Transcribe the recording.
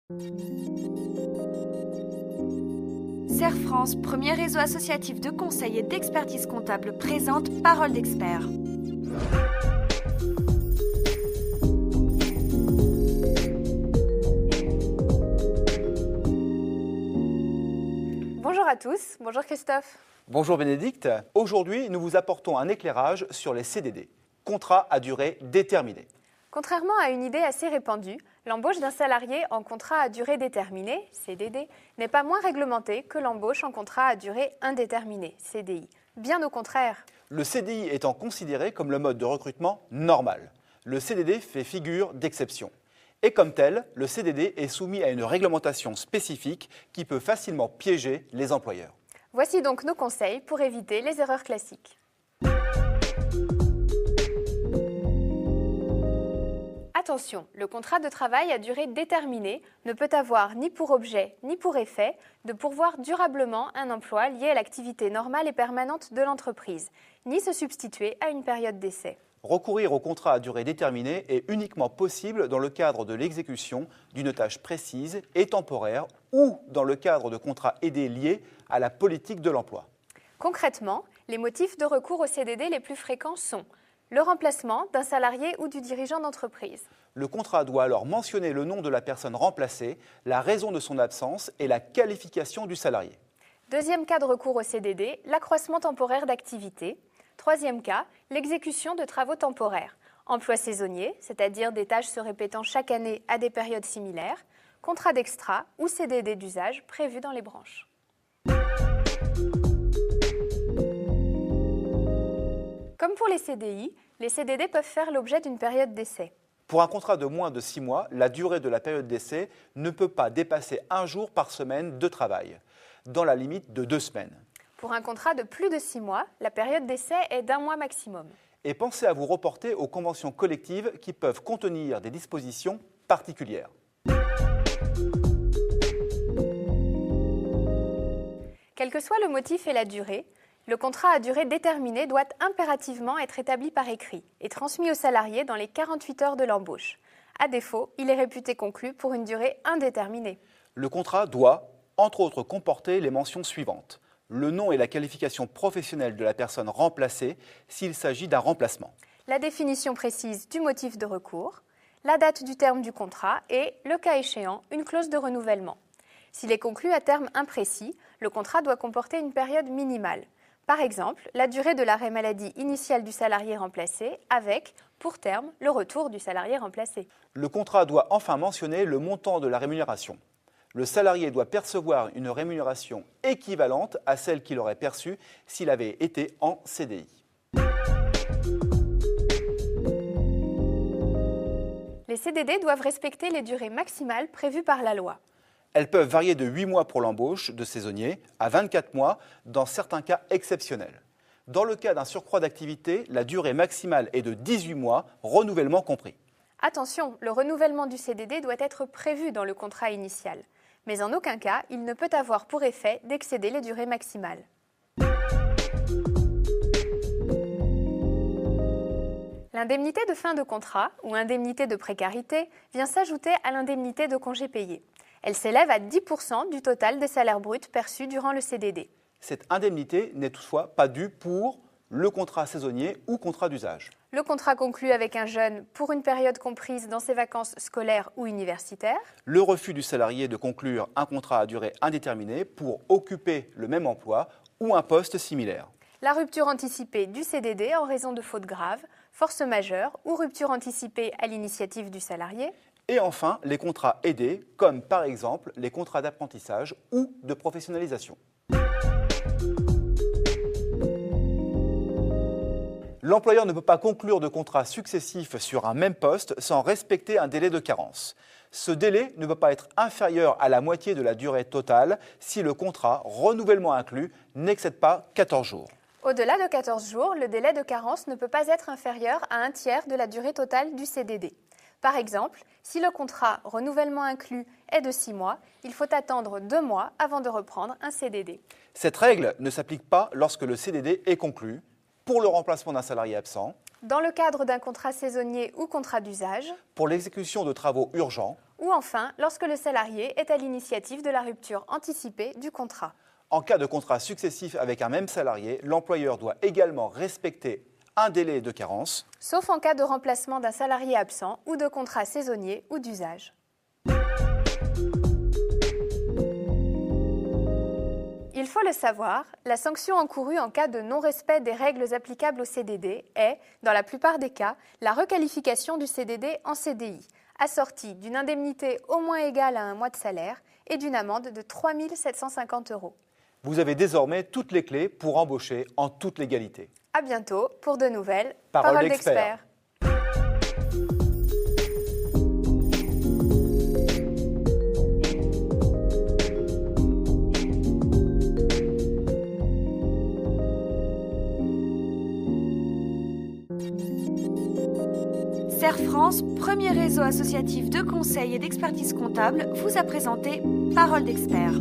CER France, premier réseau associatif de conseil et d'expertise comptable, présente Parole d'expert. Bonjour à tous, bonjour Christophe. Bonjour Bénédicte, aujourd'hui nous vous apportons un éclairage sur les CDD, contrats à durée déterminée. Contrairement à une idée assez répandue, l'embauche d'un salarié en contrat à durée déterminée, CDD, n'est pas moins réglementée que l'embauche en contrat à durée indéterminée, CDI. Bien au contraire. Le CDI étant considéré comme le mode de recrutement normal, le CDD fait figure d'exception. Et comme tel, le CDD est soumis à une réglementation spécifique qui peut facilement piéger les employeurs. Voici donc nos conseils pour éviter les erreurs classiques. Attention, le contrat de travail à durée déterminée ne peut avoir ni pour objet ni pour effet de pourvoir durablement un emploi lié à l'activité normale et permanente de l'entreprise, ni se substituer à une période d'essai. Recourir au contrat à durée déterminée est uniquement possible dans le cadre de l'exécution d'une tâche précise et temporaire ou dans le cadre de contrats aidés liés à la politique de l'emploi. Concrètement, les motifs de recours au CDD les plus fréquents sont le remplacement d'un salarié ou du dirigeant d'entreprise. Le contrat doit alors mentionner le nom de la personne remplacée, la raison de son absence et la qualification du salarié. Deuxième cas de recours au CDD, l'accroissement temporaire d'activité. Troisième cas, l'exécution de travaux temporaires. Emploi saisonnier, c'est-à-dire des tâches se répétant chaque année à des périodes similaires. Contrat d'extra ou CDD d'usage prévu dans les branches. Comme pour les CDI, les CDD peuvent faire l'objet d'une période d'essai. Pour un contrat de moins de 6 mois, la durée de la période d'essai ne peut pas dépasser 1 jour par semaine de travail, dans la limite de 2 semaines. Pour un contrat de plus de 6 mois, la période d'essai est d'1 mois maximum. Et pensez à vous reporter aux conventions collectives qui peuvent contenir des dispositions particulières. Quel que soit le motif et la durée, le contrat à durée déterminée doit impérativement être établi par écrit et transmis au salarié dans les 48 heures de l'embauche. À défaut, il est réputé conclu pour une durée indéterminée. Le contrat doit, entre autres, comporter les mentions suivantes. Le nom et la qualification professionnelle de la personne remplacée s'il s'agit d'un remplacement. La définition précise du motif de recours, la date du terme du contrat et, le cas échéant, une clause de renouvellement. S'il est conclu à terme imprécis, le contrat doit comporter une période minimale. Par exemple, la durée de l'arrêt maladie initial du salarié remplacé avec, pour terme, le retour du salarié remplacé. Le contrat doit enfin mentionner le montant de la rémunération. Le salarié doit percevoir une rémunération équivalente à celle qu'il aurait perçue s'il avait été en CDI. Les CDD doivent respecter les durées maximales prévues par la loi. Elles peuvent varier de 8 mois pour l'embauche de saisonniers à 24 mois dans certains cas exceptionnels. Dans le cas d'un surcroît d'activité, la durée maximale est de 18 mois, renouvellement compris. Attention, le renouvellement du CDD doit être prévu dans le contrat initial. Mais en aucun cas, il ne peut avoir pour effet d'excéder les durées maximales. L'indemnité de fin de contrat, ou indemnité de précarité, vient s'ajouter à l'indemnité de congé payé. Elle s'élève à 10% du total des salaires bruts perçus durant le CDD. Cette indemnité n'est toutefois pas due pour le contrat saisonnier ou contrat d'usage. Le contrat conclu avec un jeune pour une période comprise dans ses vacances scolaires ou universitaires. Le refus du salarié de conclure un contrat à durée indéterminée pour occuper le même emploi ou un poste similaire. La rupture anticipée du CDD en raison de fautes graves, force majeure ou rupture anticipée à l'initiative du salarié. Et enfin, les contrats aidés, comme par exemple les contrats d'apprentissage ou de professionnalisation. L'employeur ne peut pas conclure de contrats successifs sur un même poste sans respecter un délai de carence. Ce délai ne peut pas être inférieur à la moitié de la durée totale si le contrat, renouvellement inclus, n'excède pas 14 jours. Au-delà de 14 jours, le délai de carence ne peut pas être inférieur à un tiers de la durée totale du CDD. Par exemple, si le contrat renouvellement inclus est de 6 mois, il faut attendre 2 mois avant de reprendre un CDD. Cette règle ne s'applique pas lorsque le CDD est conclu pour le remplacement d'un salarié absent, dans le cadre d'un contrat saisonnier ou contrat d'usage, pour l'exécution de travaux urgents, Ou enfin, lorsque le salarié est à l'initiative de la rupture anticipée du contrat. En cas de contrat successif avec un même salarié, l'employeur doit également respecter un délai de carence, sauf en cas de remplacement d'un salarié absent ou de contrat saisonnier ou d'usage. Il faut le savoir, la sanction encourue en cas de non-respect des règles applicables au CDD est, dans la plupart des cas, la requalification du CDD en CDI, assortie d'une indemnité au moins égale à un mois de salaire et d'une amende de 3 750 €. Vous avez désormais toutes les clés pour embaucher en toute légalité. À bientôt pour de nouvelles Paroles d'experts. CER France, premier réseau associatif de conseil et d'expertise comptable, vous a présenté Paroles d'experts.